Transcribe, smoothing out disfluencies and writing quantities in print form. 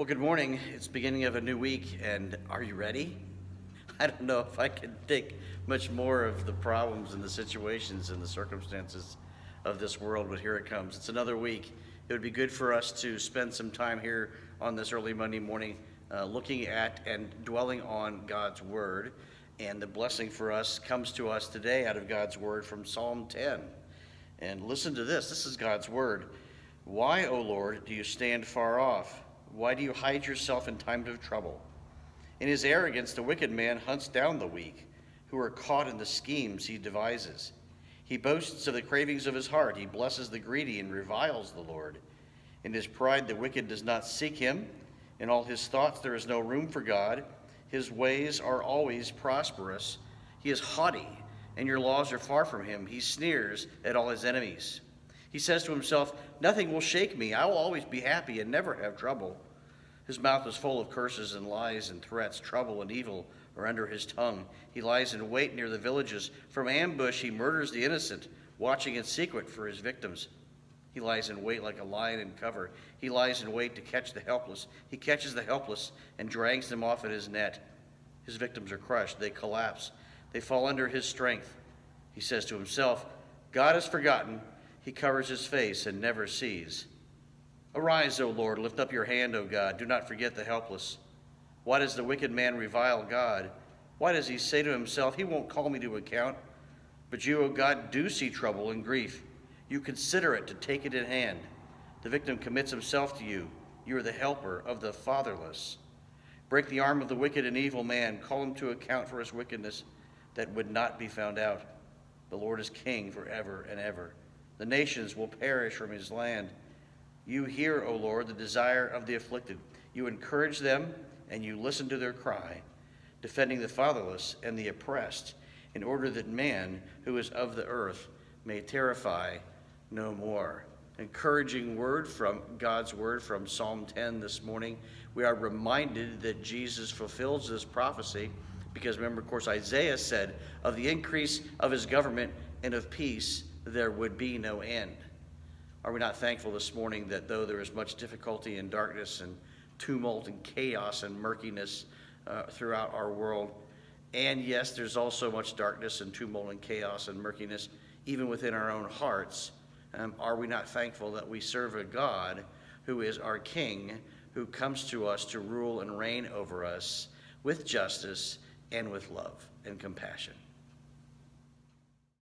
Well, good morning. It's the beginning of a new week, and are you ready? I don't know if I can take much more of the problems and the situations and the circumstances of this world, but here it comes. It's another week. It would be good for us to spend some time here on this early Monday morning looking at and dwelling on God's Word. And the blessing for us comes to us today out of God's Word from Psalm 10. And listen to this. This is God's Word. Why, O Lord, do you stand far off? Why do you hide yourself in times of trouble? In his arrogance, the wicked man hunts down the weak, who are caught in the schemes he devises. He boasts of the cravings of his heart. He blesses the greedy and reviles the Lord. In his pride, the wicked does not seek him. In all his thoughts, there is no room for God. His ways are always prosperous. He is haughty, and your laws are far from him. He sneers at all his enemies. He says to himself, nothing will shake me. I will always be happy and never have trouble. His mouth is full of curses and lies and threats. Trouble and evil are under his tongue. He lies in wait near the villages. From ambush he murders the innocent, watching in secret for his victims. He lies in wait like a lion in cover. He lies in wait to catch the helpless. He catches the helpless and drags them off at his net. His victims are crushed. They collapse. They fall under his strength. He says to himself, God has forgotten. He covers his face and never sees. Arise, O Lord, lift up your hand, O God. Do not forget the helpless. Why does the wicked man revile God? Why does he say to himself, he won't call me to account? But you, O God, do see trouble and grief. You consider it to take it in hand. The victim commits himself to you. You are the helper of the fatherless. Break the arm of the wicked and evil man. Call him to account for his wickedness that would not be found out. The Lord is king forever and ever. The nations will perish from his land. You hear, O Lord, the desire of the afflicted. You encourage them, and you listen to their cry, defending the fatherless and the oppressed, in order that man who is of the earth may terrify no more. Encouraging word from God's word from Psalm 10 this morning. We are reminded that Jesus fulfills this prophecy because remember, of course, Isaiah said, of the increase of his government and of peace, there would be no end. Are we not thankful this morning that though there is much difficulty and darkness and tumult and chaos and murkiness throughout our world, and yes, there's also much darkness and tumult and chaos and murkiness even within our own hearts, are we not thankful that we serve a God who is our King, who comes to us to rule and reign over us with justice and with love and compassion?